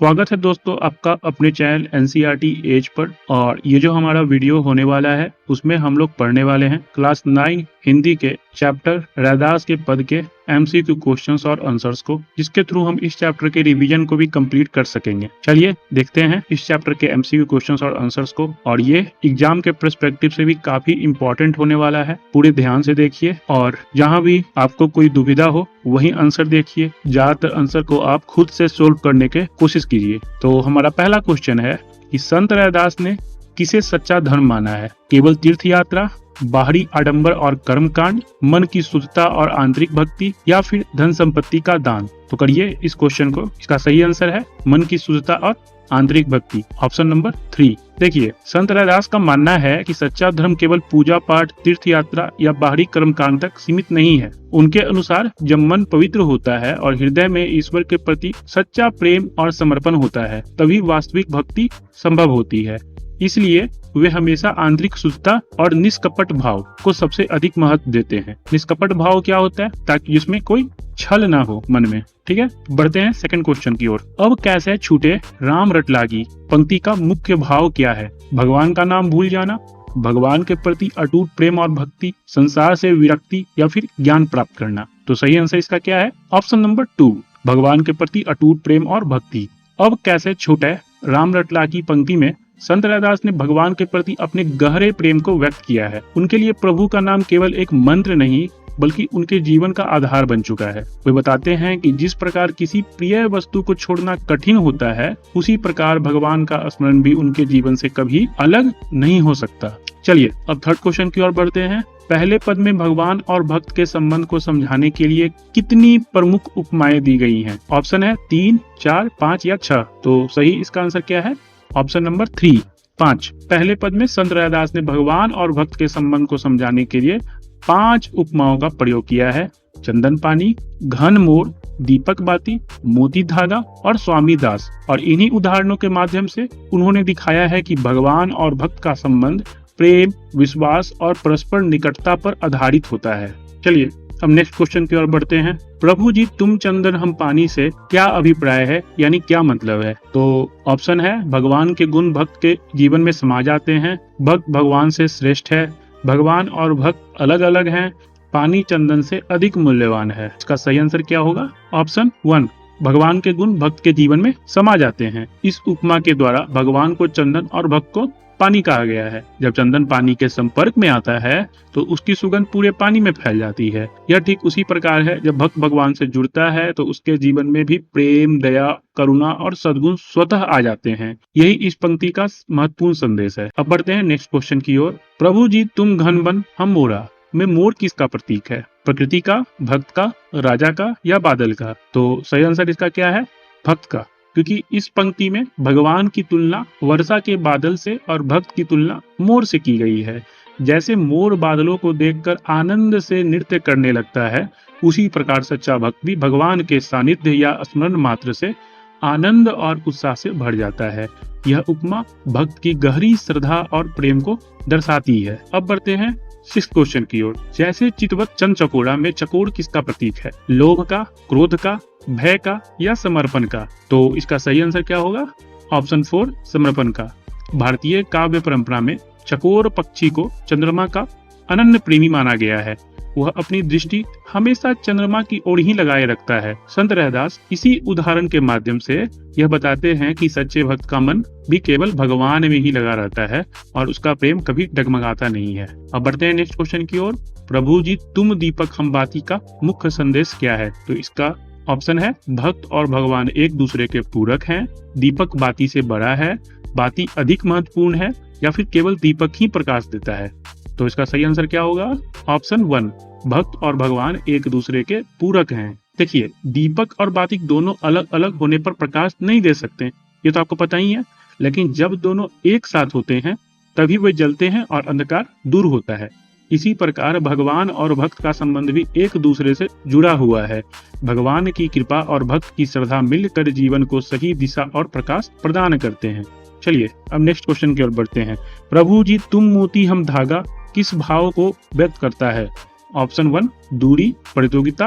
स्वागत है दोस्तों आपका अपने चैनल एनसीईआरटी एज पर। और ये जो हमारा वीडियो होने वाला है उसमें हम लोग पढ़ने वाले हैं क्लास 9 हिंदी के चैप्टर रैदास के पद के एमसीक्यू क्वेश्चंस और आंसर्स को, जिसके थ्रू हम इस चैप्टर के रिवीजन को भी कंप्लीट कर सकेंगे। चलिए देखते हैं इस चैप्टर के एमसीक्यू क्वेश्चंस और आंसर्स को। और ये एग्जाम के पर्सपेक्टिव से भी काफी इंपॉर्टेंट होने वाला है। पूरे ध्यान से देखिए और जहां भी आपको कोई दुविधा हो वही आंसर देखिए। ज्यादातर आंसर को आप खुद से सोल्व करने के कोशिश कीजिए। तो हमारा पहला क्वेश्चन है कि संत रैदास ने किसे सच्चा धर्म माना है? केवल तीर्थ यात्रा, बाहरी आडंबर और कर्मकांड, मन की शुद्धता और आंतरिक भक्ति, या फिर धन संपत्ति का दान? तो करिए इस क्वेश्चन को। इसका सही आंसर है मन की शुद्धता और आंतरिक भक्ति, ऑप्शन नंबर 3। देखिए, संत रैदास का मानना है कि सच्चा धर्म केवल पूजा पाठ, तीर्थ यात्रा या बाहरी कर्मकांड तक सीमित नहीं है। उनके अनुसार जब मन पवित्र होता है और हृदय में ईश्वर के प्रति सच्चा प्रेम और समर्पण होता है, तभी वास्तविक भक्ति संभव होती है। इसलिए वे हमेशा आंतरिक शुद्धता और निष्कपट भाव को सबसे अधिक महत्व देते हैं। निष्कपट भाव क्या होता है? ताकि जिसमें कोई छल ना हो मन में। ठीक है, बढ़ते हैं सेकंड क्वेश्चन की ओर। अब कैसे छूटे राम रट लागी पंक्ति का मुख्य भाव क्या है? भगवान का नाम भूल जाना, भगवान के प्रति अटूट प्रेम और भक्ति, संसार से विरक्ति, या फिर ज्ञान प्राप्त करना? तो सही आंसर इसका क्या है? ऑप्शन नंबर 2, भगवान के प्रति अटूट प्रेम और भक्ति। अब कैसे छूटे राम रट लागी पंक्ति में संत रैदास ने भगवान के प्रति अपने गहरे प्रेम को व्यक्त किया है। उनके लिए प्रभु का नाम केवल एक मंत्र नहीं बल्कि उनके जीवन का आधार बन चुका है। वे बताते हैं कि जिस प्रकार किसी प्रिय वस्तु को छोड़ना कठिन होता है, उसी प्रकार भगवान का स्मरण भी उनके जीवन से कभी अलग नहीं हो सकता। चलिए अब थर्ड क्वेश्चन की ओर बढ़ते हैं। पहले पद में भगवान और भक्त के संबंध को समझाने के लिए कितनी प्रमुख उपमाएं दी गई हैं? ऑप्शन है 3, 4, 5 या 6। तो सही इसका आंसर क्या है? Option number 3, 5। पहले पद में संत रैदास ने भगवान और भक्त के संबंध को समझाने के लिए 5 उपमाओं का प्रयोग किया है। चंदन पानी, घन मोर, दीपक बाती, मोती धागा और स्वामी दास। और इन्हीं उदाहरणों के माध्यम से उन्होंने दिखाया है कि भगवान और भक्त का संबंध प्रेम, विश्वास और परस्पर निकटता पर आधारित होता है। चलिए अब नेक्स्ट क्वेश्चन की ओर बढ़ते हैं। प्रभु जी तुम चंदन हम पानी से क्या अभिप्राय है, यानी क्या मतलब है? तो ऑप्शन है भगवान के गुण भक्त के जीवन में समा जाते हैं, भक्त भगवान से श्रेष्ठ है, भगवान और भक्त अलग अलग हैं, पानी चंदन से अधिक मूल्यवान है। इसका सही आंसर क्या होगा? ऑप्शन 1, भगवान के गुण भक्त के जीवन में समा जाते हैं। इस उपमा के द्वारा भगवान को चंदन और भक्त को पानी कहा गया है। जब चंदन पानी के संपर्क में आता है तो उसकी सुगंध पूरे पानी में फैल जाती है। यह ठीक उसी प्रकार है, जब भक्त भगवान से जुड़ता है तो उसके जीवन में भी प्रेम, दया, करुणा और सद्गुण स्वतः आ जाते हैं। यही इस पंक्ति का महत्वपूर्ण संदेश है। अब बढ़ते हैं नेक्स्ट क्वेश्चन की ओर। प्रभु जी तुम घन वन हम मोरा में मोर किसका प्रतीक है? प्रकृति का, भक्त का, राजा का या बादल का? तो सही आंसर इसका क्या है? भक्त का, क्योंकि इस पंक्ति में भगवान की तुलना वर्षा के बादल से और भक्त की तुलना मोर से की गई है। जैसे मोर बादलों को देखकर आनंद से नृत्य करने लगता है, उसी प्रकार सच्चा भक्त भी भगवान के सानिध्य या स्मरण मात्र से आनंद और उत्साह से भर जाता है। यह उपमा भक्त की गहरी श्रद्धा और प्रेम को दर्शाती है। अब बढ़ते हैं सिक्स्थ क्वेश्चन की ओर। जैसे चितवत चंद चकोड़ा में चकोर किसका प्रतीक है? लोभ का, क्रोध का, भय का या समर्पण का? तो इसका सही आंसर क्या होगा? ऑप्शन 4, समर्पण का। भारतीय काव्य परंपरा में चकोर पक्षी को चंद्रमा का अनन्य प्रेमी माना गया है। वह अपनी दृष्टि हमेशा चंद्रमा की ओर ही लगाए रखता है। संत रैदास इसी उदाहरण के माध्यम से यह बताते हैं कि सच्चे भक्त का मन भी केवल भगवान में ही लगा रहता है और उसका प्रेम कभी डगमगाता नहीं है। अब बढ़ते हैं नेक्स्ट क्वेश्चन की ओर। प्रभु जी तुम दीपक हम बाती का मुख्य संदेश क्या है? तो इसका ऑप्शन है भक्त और भगवान एक दूसरे के पूरक हैं, दीपक बाती से बड़ा है, बाती अधिक महत्वपूर्ण है, या फिर केवल दीपक ही प्रकाश देता है? तो इसका सही आंसर क्या होगा? ऑप्शन 1, भक्त और भगवान एक दूसरे के पूरक हैं। देखिए, दीपक और बाती दोनों अलग अलग होने पर प्रकाश नहीं दे सकते, ये तो आपको पता ही है। लेकिन जब दोनों एक साथ होते हैं तभी वे जलते हैं और अंधकार दूर होता है। इसी प्रकार भगवान और भक्त का संबंध भी एक दूसरे से जुड़ा हुआ है। भगवान की कृपा और भक्त की श्रद्धा मिलकर जीवन को सही दिशा और प्रकाश प्रदान करते हैं। चलिए अब नेक्स्ट क्वेश्चन की ओर बढ़ते हैं। प्रभु जी तुम मोती हम धागा किस भाव को व्यक्त करता है? ऑप्शन 1, दूरी, प्रतियोगिता,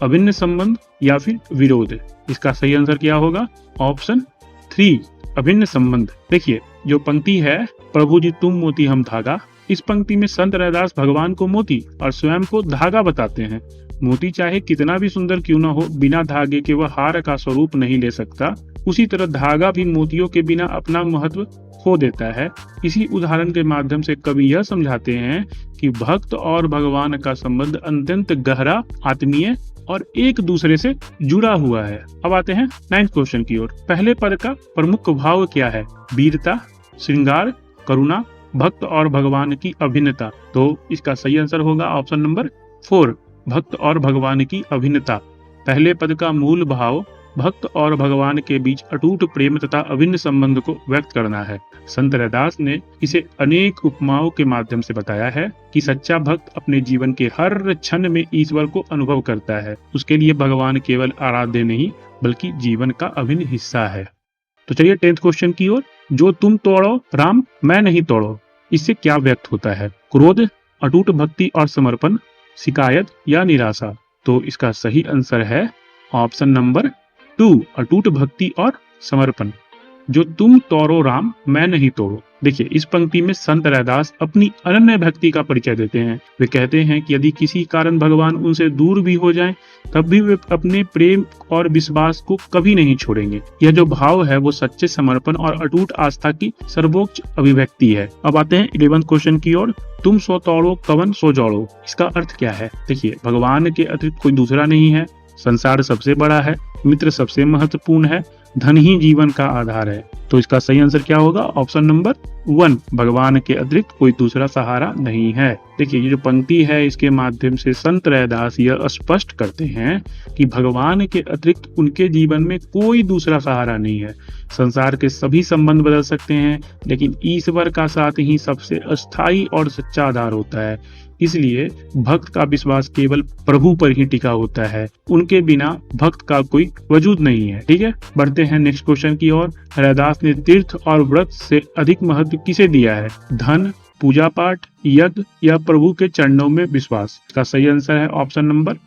अभिन्न संबंध या फिर विरोध? इसका सही आंसर क्या होगा? ऑप्शन 3 अभिन्न संबंध। देखिए जो पंक्ति है प्रभु जी तुम मोती हम धागा, इस पंक्ति में संत रैदास भगवान को मोती और स्वयं को धागा बताते हैं। मोती चाहे कितना भी सुंदर क्यों न हो, बिना धागे के वह हार का स्वरूप नहीं ले सकता। उसी तरह धागा भी मोतियों के बिना अपना महत्व खो देता है। इसी उदाहरण के माध्यम से कवि यह समझाते हैं कि भक्त और भगवान का संबंध अत्यंत गहरा, आत्मीय और एक दूसरे से जुड़ा हुआ है। अब आते हैं 9th क्वेश्चन की ओर। पहले पद का प्रमुख भाव क्या है? वीरता, श्रृंगार, करुणा, भक्त और भगवान की अभिन्नता। तो इसका सही आंसर होगा ऑप्शन नंबर 4, भक्त और भगवान की अभिन्नता। पहले पद का मूल भाव भक्त और भगवान के बीच अटूट प्रेम तथा अभिन्न संबंध को व्यक्त करना है। संत रैदास ने इसे अनेक उपमाओं के माध्यम से बताया है कि सच्चा भक्त अपने जीवन के हर क्षण में ईश्वर को अनुभव करता है। उसके लिए भगवान केवल आराध्य नहीं बल्कि जीवन का अभिन्न हिस्सा है। तो चलिए 10th क्वेश्चन की ओर। जो तुम तोड़ो राम मैं नहीं तोड़ो, इससे क्या व्यक्त होता है? क्रोध, अटूट भक्ति और समर्पण, शिकायत या निराशा। तो इसका सही आंसर है ऑप्शन नंबर 2, अटूट भक्ति और समर्पण। जो तुम तोड़ो राम मैं नहीं तोड़ो। देखिए इस पंक्ति में संत रैदास अपनी अनन्य भक्ति का परिचय देते हैं। वे कहते हैं कि यदि किसी कारण भगवान उनसे दूर भी हो जाएं, तब भी वे अपने प्रेम और विश्वास को कभी नहीं छोड़ेंगे। यह जो भाव है वो सच्चे समर्पण और अटूट आस्था की सर्वोच्च अभिव्यक्ति है। अब आते हैं 11th क्वेश्चन की ओर। तुम सो तोड़ो कवन सो जोड़ो, इसका अर्थ क्या है? देखिए भगवान के अतिरिक्त कोई दूसरा नहीं है, संसार सबसे बड़ा है, मित्र सबसे महत्वपूर्ण है, धन ही जीवन का आधार है। तो इसका सही आंसर क्या होगा? ऑप्शन नंबर 1, भगवान के अतिरिक्त कोई दूसरा सहारा नहीं है। देखिए ये जो पंक्ति है इसके माध्यम से संत रैदास यह स्पष्ट करते हैं कि भगवान के अतिरिक्त उनके जीवन में कोई दूसरा सहारा नहीं है। संसार के सभी संबंध बदल सकते हैं लेकिन ईश्वर का साथ ही सबसे अस्थायी और सच्चा आधार होता है। इसलिए भक्त का विश्वास केवल प्रभु पर ही टिका होता है, उनके बिना भक्त का कोई वजूद नहीं है। ठीक है, बढ़ते हैं नेक्स्ट क्वेश्चन की ओर। रैदास ने तीर्थ और व्रत से अधिक महत्व किसे दिया है? धन, पूजा पाठ, यज्ञ या प्रभु के चरणों में विश्वास। इसका सही आंसर है ऑप्शन नंबर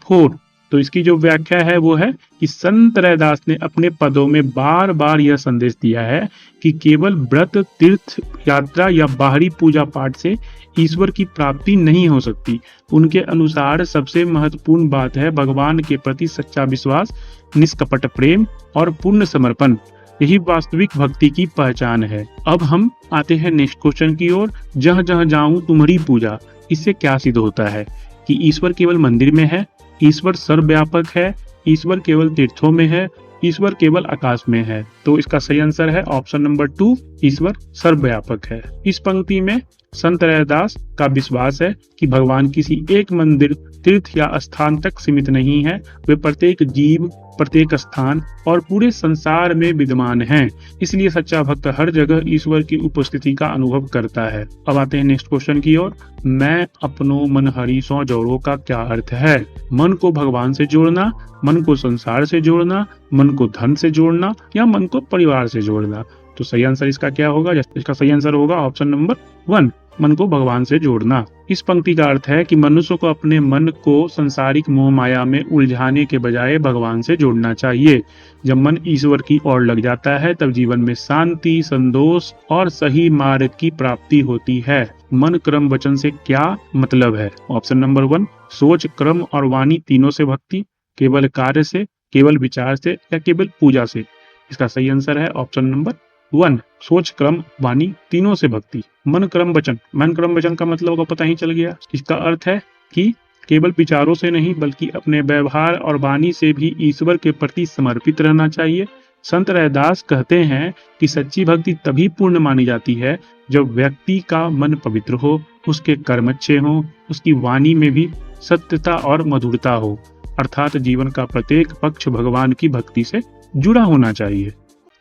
4। तो इसकी जो व्याख्या है वो है कि संत रैदास ने अपने पदों में बार बार यह संदेश दिया है कि केवल व्रत, तीर्थ यात्रा या बाहरी पूजा पाठ से ईश्वर की प्राप्ति नहीं हो सकती। उनके अनुसार सबसे महत्वपूर्ण बात है भगवान के प्रति सच्चा विश्वास, निष्कपट प्रेम और पूर्ण समर्पण। यही वास्तविक भक्ति की पहचान है। अब हम आते हैं नेक्स्ट क्वेश्चन की ओर। जहाँ जहाँ जाऊं तुम्हारी पूजा, इससे क्या सिद्ध होता है? कि ईश्वर केवल मंदिर में है, ईश्वर सर्वव्यापक है, ईश्वर केवल तीर्थों में है, ईश्वर केवल आकाश में है। तो इसका सही आंसर है ऑप्शन नंबर 2, ईश्वर सर्वव्यापक है। इस पंक्ति में संत रैदास का विश्वास है कि भगवान किसी एक मंदिर, तीर्थ या स्थान तक सीमित नहीं है, वे प्रत्येक जीव, प्रत्येक स्थान और पूरे संसार में विद्यमान हैं। इसलिए सच्चा भक्त हर जगह ईश्वर की उपस्थिति का अनुभव करता है। अब आते हैं नेक्स्ट क्वेश्चन की ओर। मैं अपनो मन हरि सो जोड़ो का क्या अर्थ है? मन को भगवान से जोड़ना, मन को संसार से जोड़ना, मन को धन से जोड़ना या मन को परिवार से जोड़ना। तो सही आंसर इसका क्या होगा? इसका सही आंसर होगा ऑप्शन नंबर 1, मन को भगवान से जोड़ना। इस पंक्ति का अर्थ है कि मनुष्य को अपने मन को संसारिक मोह माया में उलझाने के बजाय भगवान से जोड़ना चाहिए। जब मन ईश्वर की ओर लग जाता है तब जीवन में शांति, संतोष और सही मार्ग की प्राप्ति होती है। मन, क्रम, वचन से क्या मतलब है? ऑप्शन नंबर 1, सोच, क्रम और वाणी तीनों से भक्ति, केवल कार्य से, केवल विचार से या केवल पूजा से। इसका सही आंसर है ऑप्शन नंबर 1, सोच, क्रम, वाणी तीनों से भक्ति। मन, क्रम, वचन, मन, क्रम, वचन का मतलब को पता ही चल गया। इसका अर्थ है कि केवल विचारों से नहीं बल्कि अपने व्यवहार और वाणी से भी ईश्वर के प्रति समर्पित रहना चाहिए। संत रैदास कहते हैं कि सच्ची भक्ति तभी पूर्ण मानी जाती है जब व्यक्ति का मन पवित्र हो, उसके कर्म अच्छे हो, उसकी वाणी में भी सत्यता और मधुरता हो, अर्थात जीवन का प्रत्येक पक्ष भगवान की भक्ति से जुड़ा होना चाहिए।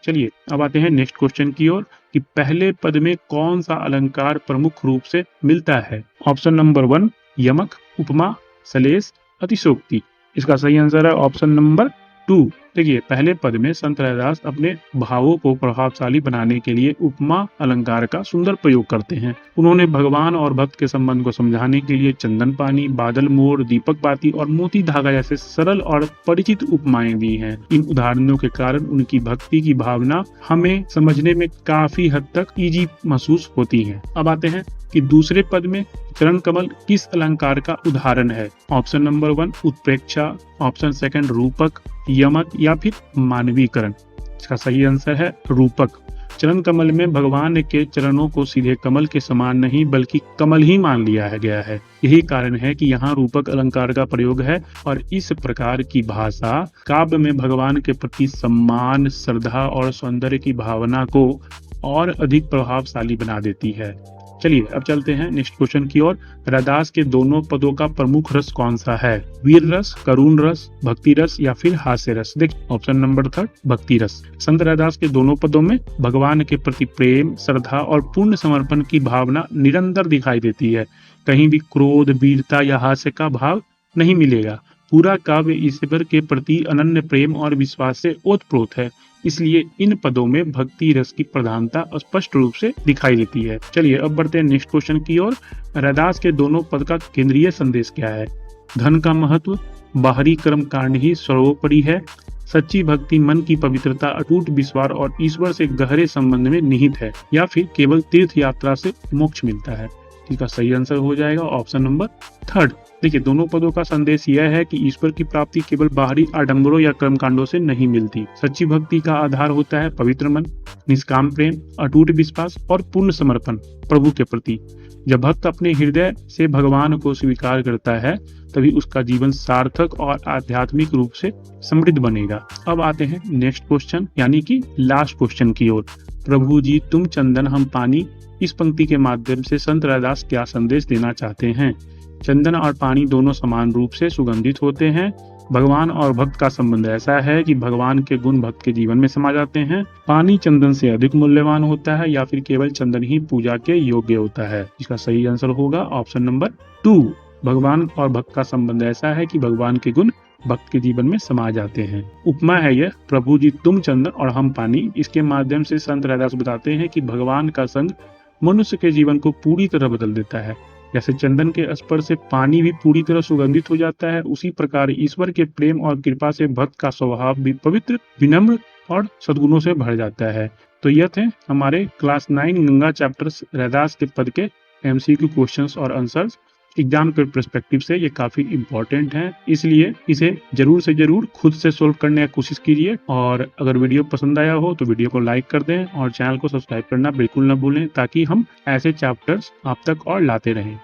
चलिए अब आते हैं नेक्स्ट क्वेश्चन की ओर कि पहले पद में कौन सा अलंकार प्रमुख रूप से मिलता है? ऑप्शन नंबर 1, यमक, उपमा, सलेश, अतिशोक्ति। इसका सही आंसर है ऑप्शन नंबर 2। देखिए, पहले पद में संत रैदास अपने भावों को प्रभावशाली बनाने के लिए उपमा अलंकार का सुंदर प्रयोग करते हैं। उन्होंने भगवान और भक्त के संबंध को समझाने के लिए चंदन पानी, बादल मोर, दीपक बाती और मोती धागा जैसे सरल और परिचित उपमाएं दी हैं। इन उदाहरणों के कारण उनकी भक्ति की भावना हमें समझने में काफी हद तक इजी महसूस होती है। अब आते हैं कि दूसरे पद में चरण कमल किस अलंकार का उदाहरण है। ऑप्शन नंबर 1 उत्प्रेक्षा, ऑप्शन सेकंड रूपक, यमक या फिर मानवीकरण। इसका सही आंसर है रूपक। चरण कमल में भगवान के चरणों को सीधे कमल के समान नहीं बल्कि कमल ही मान लिया गया है। यही कारण है कि यहाँ रूपक अलंकार का प्रयोग है और इस प्रकार की भाषा काव्य में भगवान के प्रति सम्मान, श्रद्धा और सौंदर्य की भावना को और अधिक प्रभावशाली बना देती है। चलिए अब चलते हैं नेक्स्ट क्वेश्चन की ओर। रैदास के दोनों पदों का प्रमुख रस कौन सा है? वीर रस, करुण रस, भक्ति रस या फिर हास्य रस? देखिए ऑप्शन नंबर 3 भक्ति रस। संत रैदास के दोनों पदों में भगवान के प्रति प्रेम, श्रद्धा और पूर्ण समर्पण की भावना निरंतर दिखाई देती है। कहीं भी क्रोध, वीरता या हास्य का भाव नहीं मिलेगा। पूरा काव्य ईश्वर के प्रति अनन्य प्रेम और विश्वास से ओतप्रोत है। इसलिए इन पदों में भक्ति रस की प्रधानता स्पष्ट रूप से दिखाई देती है। चलिए अब बढ़ते हैं नेक्स्ट क्वेश्चन की ओर। रैदास के दोनों पद का केंद्रीय संदेश क्या है? धन का महत्व, बाहरी कर्म कांड ही सर्वोपरि है, सच्ची भक्ति मन की पवित्रता, अटूट विश्वास और ईश्वर से गहरे संबंध में निहित है, या फिर केवल तीर्थ यात्रा से मोक्ष मिलता है? इसका सही आंसर हो जाएगा ऑप्शन नंबर 3। देखिए दोनों पदों का संदेश यह है कि ईश्वर की प्राप्ति केवल बाहरी आडंबरों या कर्मकांडों से नहीं मिलती। सच्ची भक्ति का आधार होता है पवित्र मन, निष्काम प्रेम, अटूट विश्वास और पूर्ण समर्पण प्रभु के प्रति। जब भक्त अपने हृदय से भगवान को स्वीकार करता है तभी उसका जीवन सार्थक और आध्यात्मिक रूप से समृद्ध बनेगा। अब आते हैं नेक्स्ट क्वेश्चन यानी कि लास्ट क्वेश्चन की ओर। प्रभु जी तुम चंदन हम पानी, इस पंक्ति के माध्यम से संत रैदास क्या संदेश देना चाहते हैं? चंदन और पानी दोनों समान रूप से सुगंधित होते हैं। भगवान और भक्त का संबंध ऐसा है कि भगवान के गुण भक्त के जीवन में समा जाते हैं। पानी चंदन से अधिक मूल्यवान होता है या फिर केवल चंदन ही पूजा के योग्य होता है? इसका सही आंसर होगा ऑप्शन नंबर 2। भगवान और भक्त का संबंध ऐसा है कि भगवान के गुण भक्त के जीवन में समा जाते हैं। उपमा है यह, प्रभु जी तुम चंदन और हम पानी। इसके माध्यम से संत रैदास बताते हैं कि भगवान का संग मनुष्य के जीवन को पूरी तरह बदल देता है। जैसे चंदन के स्पर्श से पानी भी पूरी तरह सुगंधित हो जाता है, उसी प्रकार ईश्वर के प्रेम और कृपा से भक्त का स्वभाव भी पवित्र, विनम्र और सद्गुणों से भर जाता है। तो यह थे हमारे क्लास 9 गंगा चैप्टर रैदास के पद के MCQ क्वेश्चंस और आंसर्स। एग्जाम के पर्सपेक्टिव से ये काफी इंपॉर्टेंट है, इसलिए इसे जरूर से जरूर खुद से सोल्व करने की कोशिश कीजिए। और अगर वीडियो पसंद आया हो तो वीडियो को लाइक कर दें और चैनल को सब्सक्राइब करना बिल्कुल न भूलें, ताकि हम ऐसे चैप्टर्स आप तक और लाते रहें।